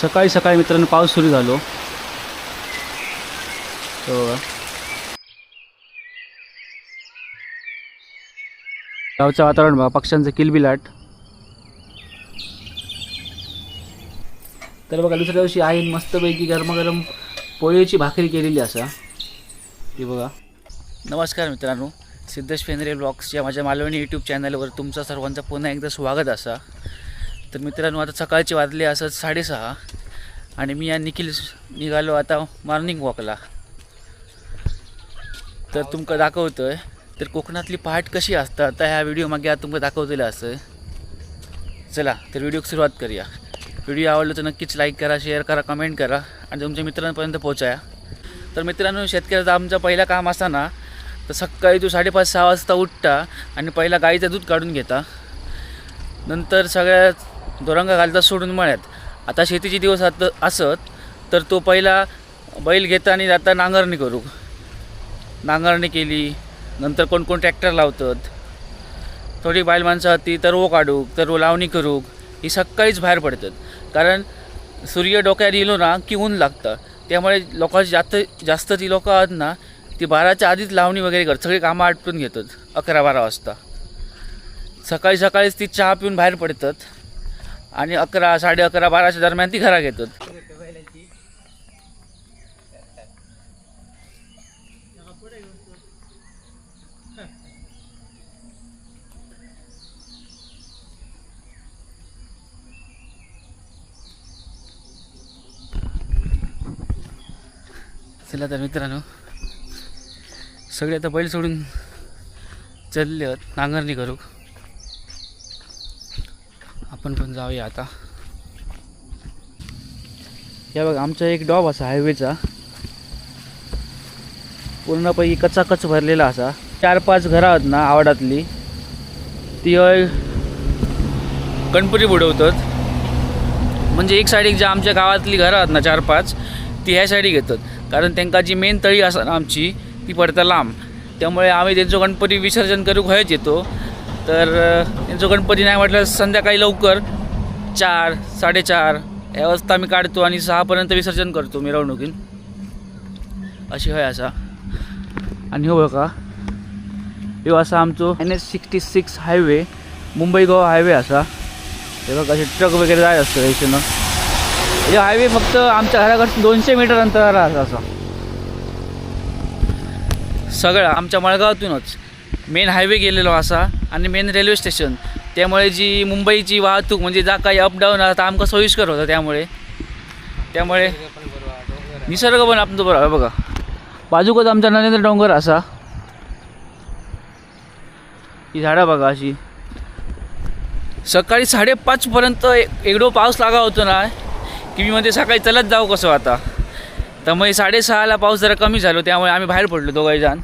सकाळी सकाळी मित्रांनो पाऊस सुरू झालो. गावचं वातावरण बघा, पक्ष्यांचं किलबिलाट. तर बघा दुसऱ्या दिवशी आईन मस्तपैकी गरमागरम पोळीची भाकरी केलेली असा. ती बघा. नमस्कार मित्रांनो, सिद्धेश फेंद्रे ब्लॉग्स या माझ्या मालवणी यूट्यूब चॅनलवर तुमचं सर्वांचं पुन्हा एकदा स्वागत असा. तर मित्रांनो आता सकाळचे वाजले असं 6:30 आणि मी या निखिल निघालो आता मॉर्निंग वॉकला. तर तुमका दाखवतोय तर कोकणातली पहाट कशी असतात आता ह्या व्हिडिओ मागे आता तुमका दाखवलेलं असं. चला तर व्हिडिओ सुरुवात करूया. व्हिडिओ आवडलं तर नक्कीच लाईक करा, शेअर करा, कमेंट करा आणि तुमच्या मित्रांपर्यंत पोहोचा. तर मित्रांनो शेतकऱ्याचा आमचा पहिला काम असा ना तर सकाळी तू 5:30-6 वाजता उठता आणि पहिला गाईचं दूध काढून घेता, नंतर सगळ्या दोरंगा घालता सोडून मळ्यात. आता शेतीचे दिवस असत तर तो पहिला बैल घेता आणि जाता नांगरणी करू. नांगरणी केली नंतर कोण कोण ट्रॅक्टर लावतात, थोडी बैल माणसं होती तर वो काढूक तर वो लावणी करूक. ही सकाळीच बाहेर पडतात कारण सूर्य डोक्यात येलो ना की ऊन लागतं. त्यामुळे लोकांची जास्त ती लोकं आहेत ना ती 12च्या आधीच लावणी वगैरे करतात, सगळी कामं आटपून घेतात 11-12 वाजता. सकाळी सकाळीच ती चहा पिऊन बाहेर पडतात आणि 11, 11:30, 12च्या दरम्यान ती घरात येतात. चला तर मित्रांनो सगळे आता बैल सोडून चालले आहेत नांगरणी करू. आपण पण जाऊया आता. या बघा आमचा एक डॉब असा हायवेचा पूर्णपैकी कचाकच भरलेला असा. 4-5 घरं आहेत ना आवडातली ती गणपती बुडवतात. म्हणजे एक साईड ज्या आमच्या गावातली घरं आहेत ना 4-5 ती ह्या साईडी घेतात कारण त्यांना जी मेन तळी असतात ना आमची ती पडतं लांब. त्यामुळे आम्ही त्यांचं गणपती विसर्जन करू व्हायच येतो. तर त्यांचं गणपती नाही म्हटलं संध्याकाळी लवकर 4, 4:30 या वाजता आम्ही काढतो आणि 6पर्यंत विसर्जन करतो मिरवणुकीन. अशी होय असा. आणि हो बघा हे असा आमचं NH66 highway Mumbai Goa highway असा. हे बघा असे ट्रक वगैरे जायचं असतं याच्यानं. हे हायवे फक्त आमच्या घराकडून 200 मीटर अंतरावर असा. सगळं आमच्या मळगावातूनच मेन हायवे गेलेलो असा आणि मेन रेल्वे स्टेशन. त्यामुळे जी मुंबईची वाहतूक म्हणजे जा काही अपडाऊन आता आमका सोयीस्कर होतं. त्यामुळे निसर्ग पण आमचं बरोबर आहे. बघा बाजूकच आमचा नरेंद्र डोंगर असा. ही झाडं बघा अशी. सकाळी 5:30पर्यंत एवढं पाऊस लागा होतो ना की मी म्हणते सकाळी चलत जाऊ कसं आता. त्यामुळे 6:30ला पाऊस जरा कमी झालो त्यामुळे आम्ही बाहेर पडलो दोघंही जण.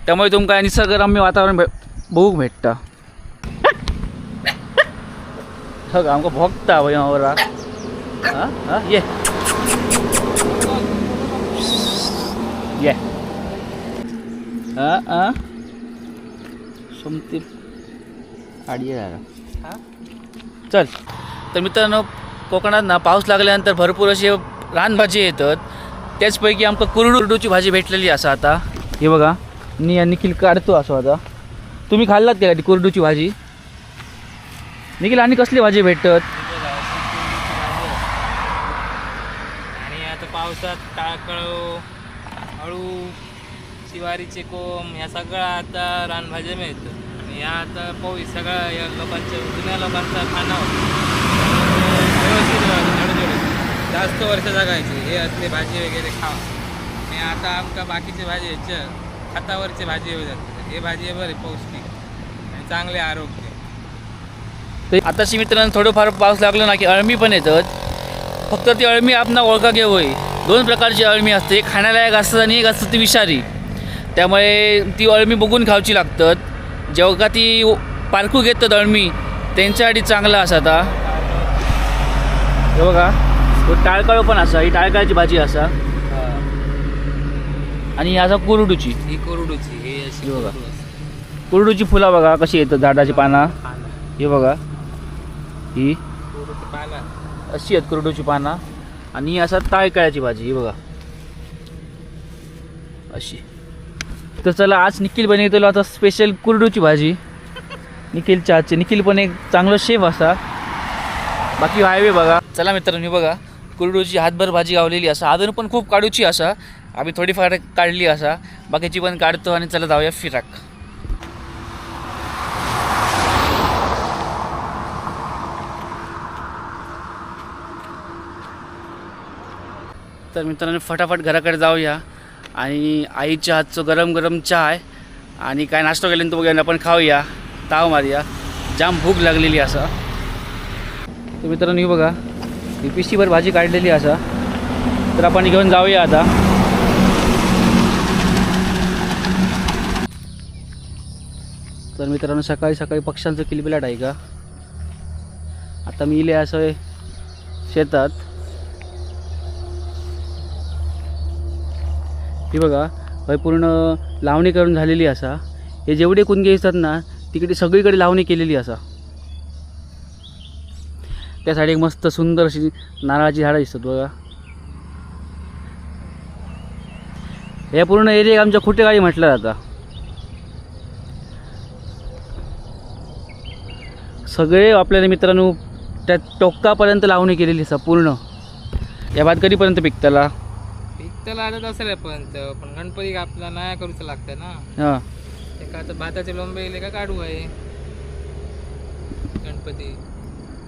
त्यामुळे तुमका निसर्गरम्य वातावरण बघूक भेटतं. सगळं आमका भोगता वयावरा. हां ये ये सोमती आडी झाला. चल तर मित्रांनो कोकणात ना पाऊस लागल्यानंतर भरपूर असे रानभाजी येतात. त्याचपैकी आमका कुरडूची भाजी भेटलेली असा. आता हे बघा निखिल काढतो असं. आता तुम्ही खाल्लात का ती कुरडूची भाजी निखिल? आणि कसली भाजी भेटतात? आणि आता पावसात टाळकळो, अळू, शिवारीचे कोंब ह्या सगळं आता रानभाज्या मिळतात. या आता पाऊस सगळं या लोकांच्या जुन्या लोकांचा खाणं व्यवस्थित जास्त वर्ष जगायचे हे असले भाजी वगैरे खावा. आणि आता आमका बाकीचे भाजी ह्याच्या हातावरचे भाजी येऊ जातात. हे भाजी बरे पौष्टिक आणि चांगले आरोग्य. तर आताशी मित्रांनो थोडंफार पाऊस लागला ना की अळमी पण येतात. फक्त ती अळमी आपण ओळखा घेऊ होई. 2 प्रकारची अळमी असते, एक खाण्यालायक असतात आणि एक असतं ती विषारी. त्यामुळे ती अळमी बघून खावची लागतात. जेव्हा ती पारखू घेतात अळमी त्यांच्यासाठी चांगला असा. आता हे बघा तो टाळकाळ पण असा. ही टाळकाळची भाजी असा आणि ही असा कुरडूची. ही कोरडूची हे अशी बघा कुरडूची फुलं बघा कशी येतात झाडाची पानं. हे बघा ही अशी आहेत कुरडूची पानं. आणि ही असा ताळकाळ्याची भाजी ही बघा अशी. तर चला आज निखिल बनवतो आता स्पेशल कुरडूची भाजी. निखिलच्या हातची. निखिल पण एक चांगलं शेफ असा. बाकी हायवे बघा. चला मित्रांनो बघा कुरडूची हातभर भाजी गावलेली असा. अजून पण खूप काढूची असा. आम्ही थोडीफार काढली असा. बाकीची पण काढतो आणि चला जाऊया फिराक. तर मित्रांनो फटाफट घराकडे जाऊया आणि आईच्या हातचं गरम गरम चहा आहे आणि काय नाश्ता केल्यानंतर बघूया आपण खाऊया. ताव मारूया. जाम भूक लागलेली असा. तर मित्रांनो ही बघा ही पिशीभर भाजी काढलेली असा. तर आपण घेऊन जाऊया आता. तर मित्रांनो सकाळी सकाळी पक्ष्यांचं किलबिलाट आहे का. आता मी इले असं शेतात. ही बघा हय पूर्ण लावणी करून झालेली असा. हे जेवढे कुणगे असतात ना तिकडे सगळीकडे लावणी केलेली असा. त्यासाठी एक मस्त सुंदर अशी नारळाची झाडं दिसतात बघा. हे पूर्ण एरिया आमच्या खुटेगाळी म्हटलं जातं. सगळे आपल्याला मित्रांनो त्या टोकापर्यंत लावणी केलेली असा पूर्ण. या भात कधीपर्यंत पिकताला लागत असेल पण गणपती आपला नाही करूच लागतं ना. हां एका आता भाताचे लोंबे येले का काढू आहे गणपती.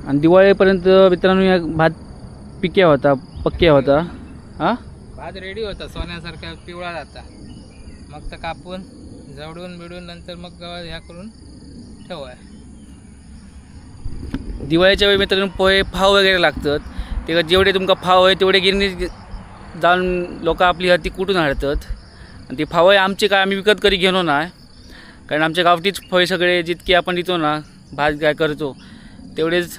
आणि दिवाळीपर्यंत मित्रांनो या भात पिक्या होता पक्क्या होता. हां भात रेडी होता सोन्यासारखा पिवळा जाता. मग तर कापून जवळून बिडून नंतर मग ह्या करून ठेवाय. दिवाळीच्या वेळी मित्रांनो पोहे फाव वगैरे लागतात. ते जेवढे तुमका फाव आहे तेवढे गिरणी जाऊन लोक आपली हाती कुठून हाडतात. आणि ती फावय आमचे काय आम्ही विकत कधी घेणो नाही. कारण आमच्या गावठीच फळे सगळे जितके आपण देतो ना भात काय करतो तेवढेच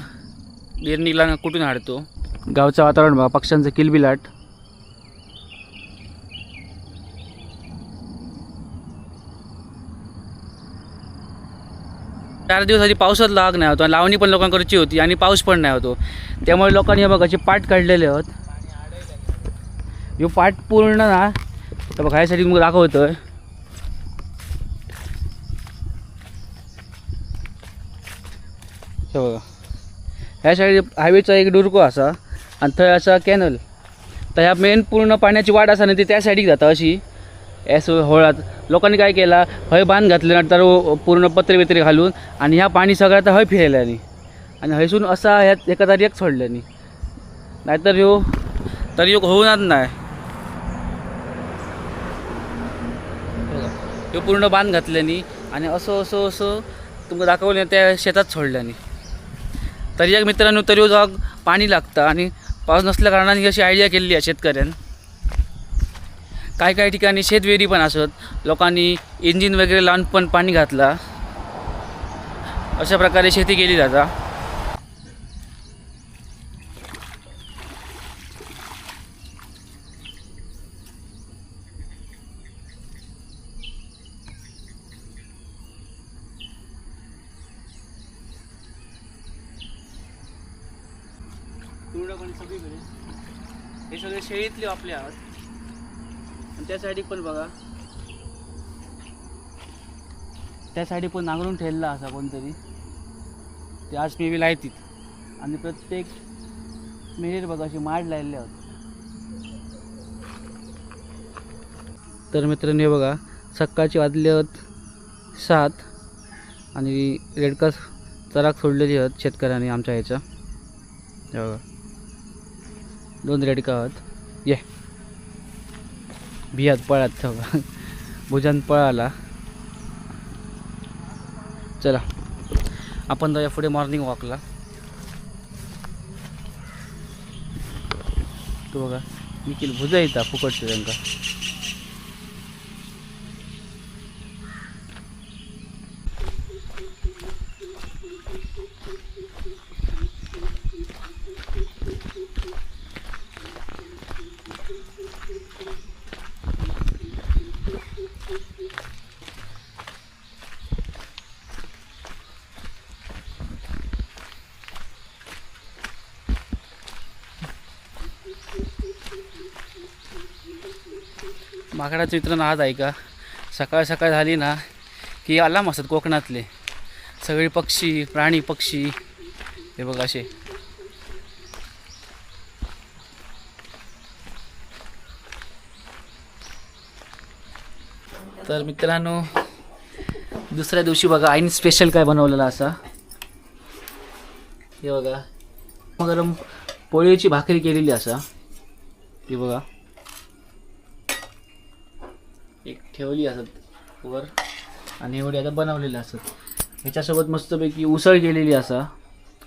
गिरणीला कुठून हाडतो. गावचं वातावरण बघा पक्ष्यांचं किलबिलाट. चार दिवस आधी पावसात लाग नाही होतो. लावणी पण लोकांकडची होती आणि पाऊस पण नाही होतो. त्यामुळे लोकांनी बघा असे पाट काढलेले आहेत. ह्यो पाट पूर्ण ना तर बघा ह्यासाठी मग दाखवतोय. हे बघा ह्या साईड हायवेचा एक डुरको असा आणि थंय असा कॅनल. तर ह्या मेन पूर्ण पाण्याची वाट असा ना ती त्या साईडीक जाता अशी. एस होळात लोकांनी काय केला हय बांध घातले नंतर पूर्ण पत्रे बित्रे घालून आणि ह्या पाणी सगळं आता हय फिरायला आणि हयसून असा ह्यात एका तारी एक सोडल्यानी. नाहीतर ह्यो तरी होऊनच नाही. ह्यो पूर्ण बांध घातल्यानी आणि असं असं असं तुमका दाखवलं त्या शेतात सोडल्यानी. तरी एक मित्रांनो तरी जाग पाणी लागतं आणि पाऊस नसल्या कारणाने अशी आयडिया केलेली आहे शेतकऱ्यान. काही ठिकाणी शेतविहिरी पण असत. लोकांनी इंजिन वगैरे लावून पण पाणी घातला. अशा प्रकारे शेती केली जाता. पूर्णपणे सगळीकडे हे सगळे शेळीतले आपले आहात. आणि त्या साईडी पण बघा त्या साईडी पण नांगरून ठेवला असा कोणतरी. ते आज मेवी लायतीत आणि प्रत्येक मेहेर बघा अशी माड लायले आहोत. तर मित्रांनो हे बघा सकाळची वाजले आहेत 7 आणि रेडका चराक सोडलेली आहेत शेतकऱ्यांनी आमच्या ह्याच्या. हे बघा 2 रेडका आहेत. ये भियात पळात बघा भुजान पळाला. चला आपण जाऊया पुढे मॉर्निंग वॉकला. तो बघा निखिल भुजा येता फुकटचे त्यांका. माकडाचं मित्रांनो आज आहे का सकाळ सकाळ झाली ना की अलार्म असतात कोकणातले सगळे पक्षी प्राणी पक्षी हे बघ असे. तर मित्रांनो दुसऱ्या दिवशी बघा आईने स्पेशल काय बनवलेला असा हे बघा गरम पोळीची भाकरी केलेली असा ती बघा एक ठेवली असत वर आणि एवढी आता बनवलेली असत. ह्याच्यासोबत मस्तपैकी उसळ केलेली असा.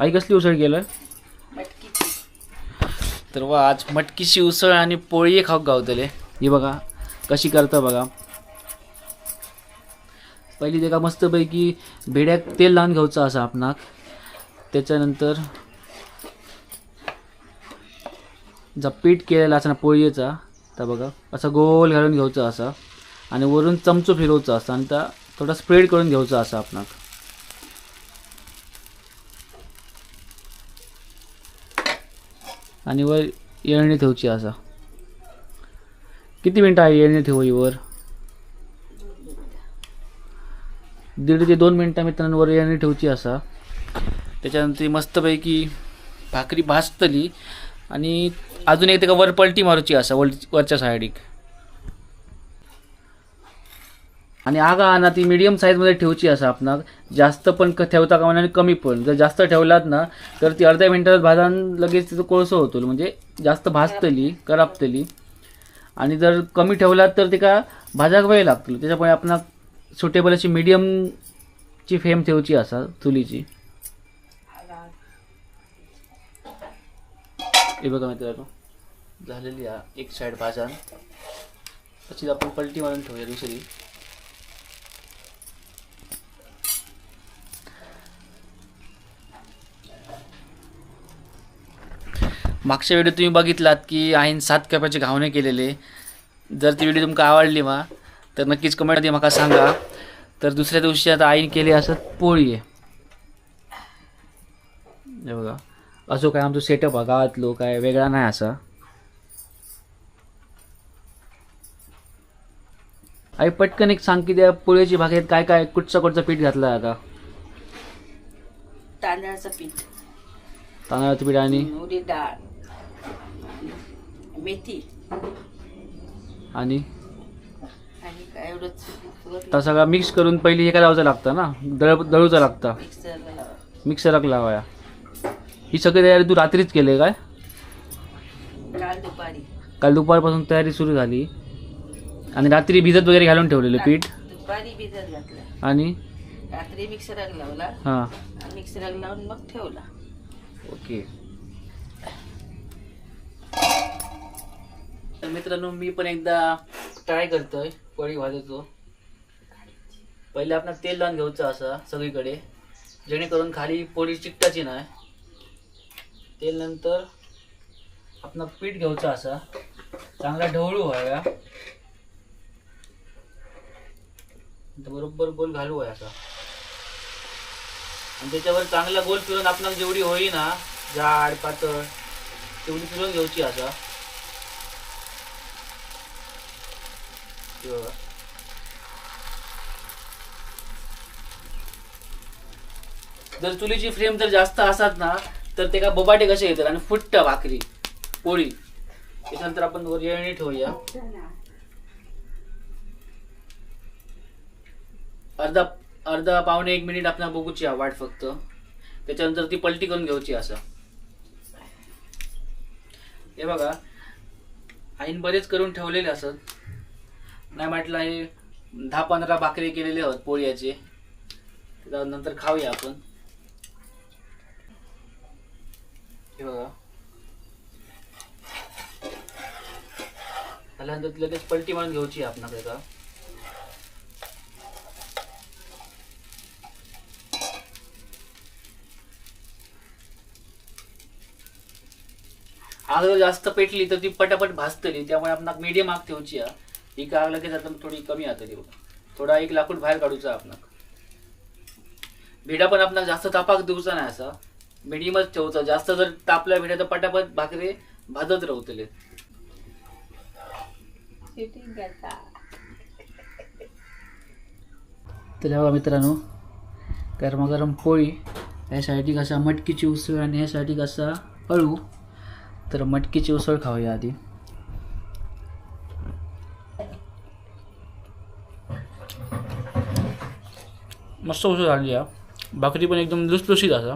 आई कसली उसळ केलं तर वा आज मटकीची उसळ आणि पोळी खाऊ गावतले. ही बघा कशी करता बघा. पहिली ते का मस्तपैकी भेड्याक तेल लावून घ्यायचं असं आपणाक. त्याच्यानंतर जा पीठ केलेला असं ना पोळीचा तर बघा असा गोल घालून घ्यायचा असा आणि वरून चमचो फिरवचा असा आणि त्या थोडा स्प्रेड करून घ्यायचा असा आपणाक. आणि वर येळणी ठेवची असा. किती मिनटं आहे येळणी ठेवू वर 1.5 ते 2 मिनटं मित्रांनो वर येळणी ठेवची असा. त्याच्यानंतर मस्तपैकी भाकरी भाजतली आणि अजून एक त्याला वर पलटी मारूची असा वरच्या साईडीक. आणि आगा ना ती मीडियम साईजमध्ये ठेवची असा आपणाक. जास्त पण ठेवता कामा आणि कमी पण. जर जास्त ठेवलात ना तर ती अर्ध्या मिनटात भाजान लगेच तिचं कोळसं होतो म्हणजे जास्त भाजतली करापतली. आणि जर कमी ठेवलात तर ते का भाजाक वेळ लागतो. त्याच्यामुळे आपणाक सुटेबल अशी मीडियमची फ्लेम ठेवची असा चुलीची. हे बघा मित्रांनो झालेली एक साईड भाजान तशीच आपण पलटी मारून ठेवूया दुसरी. मागच्या व्हिडिओ तुम्ही बघितलात की आईन 7 कपाचे घावणे केलेले. जर ती व्हिडिओ तुमका आवडली मा तर नक्कीच कमेंटमध्ये मला सांगा. तर दुसऱ्या दिवशी आता आईने केली असं पोळी आहे. हे बघा असो काय आमचं सेटअप हा गावातलो काय वेगळा नाही असा. आई पटकन एक सांग की त्या पोळीची भाकरीत काय काय कुठचं पीठ घातलं आता. तांदळाचं पीठ तांदळाचं पीठ आणि उडीद डाळ मेथी आणि काय एवढंच तर सगळं मिक्स करून पहिली एका लावायचं लागतं ना दळूचं लागतं मिक्सरला मिक्सराक लावाया. ही सगळी तयारी तू रात्रीच केली काय काल दुपारपासून तयारी सुरू झाली आणि रात्री भिजत वगैरे घालून ठेवलेलं पीठ दुपारी भिजत घातलं आणि रात्री मिक्सराक लावला हां मिक्सराक लावून मग ठेवला. ओके. तर मित्रांनो मी पण एकदा ट्राय करतोय पोळी भाजायचो. पहिले आपण तेल लावून घ्यायचं असं सगळीकडे जेणेकरून खाली पोळी चिकटाची नाही. तेल नंतर आपण पीठ घ्यायचं असा चांगला ढवळू व्हाव्या बरोबर गोल घालू आहे असा. आणि त्याच्यावर चांगला गोल फिरून आपण जेवढी होई ना जाड पातळ तेवढी फिरून घ्यायची असा. जर चुलीची फ्लेम जर जास्त असतात ना तर ते का बोबाटे कसे येतात आणि फुटत भाकरी पोळी. त्याच्यानंतर आपण वर येळणी ठेवूया. अर्धा पावणे 1 मिनिट आपण बघूची वाट फक्त. त्याच्यानंतर ती पलटी करून घ्यायची असं. हे बघा आईन बरेच करून ठेवलेले असत. नाही म्हटलं हे 10-15 भाकरी केलेले आहोत पोळ्याचे. नंतर खाऊया आपण. हे बघा त्यानंतर लगेच पलटी मारून घ्यायची आपण का. आग जर जास्त पेटली तर ती पटापट भाजतली. त्यामुळे आपण मीडियम आग ठेवची. ही का आग लगेच आता थोडी कमी आतली. थोडा एक लाकूड बाहेर काढूचा आपण. भिडा पण आपण जास्त तापाक देऊचा नाही असा मीडियमच ठेवचा. जास्त जर तापल्या भिडा तर पटापट भाकरी भाजत राहतले. तर बघा मित्रांनो, गरमागरम पोळी, यासाठी कसा मटकीची उसळ आणि यासाठी कसा अळू. तर मटकीची उसळ खाऊया आधी. मस्त उसळ झाली आहे. भाकरी पण एकदम लुसलुशीत असा.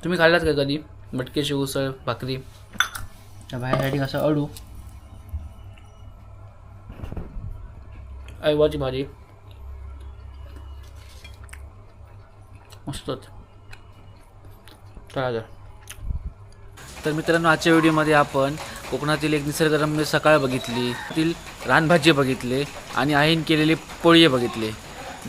तुम्ही खाल्लात का कधी मटकीची उसळ भाकरी? त्या बाहेरसाठी कसा अळू, ऐवाची भाजी, मस्तच. तर मित्रांनो, आजच्या व्हिडिओमध्ये आपण कोकणातील एक निसर्गरम्य सकाळ बघितली, तील रानभाजी बघितले आणि आईन केलेली पोळी बघितले.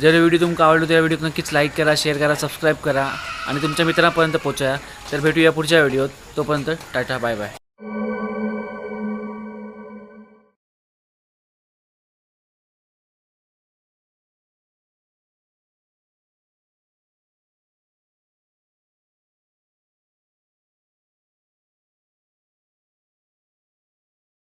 जर व्हिडिओ तुमका आवडलो तर या व्हिडिओ नक्कीच लाईक करा, शेअर करा, सबस्क्राईब करा आणि तुमच्या मित्रांपर्यंत पोहोचा. तर भेटूया पुढच्या व्हिडिओत. तोपर्यंत टाटा, बाय बाय.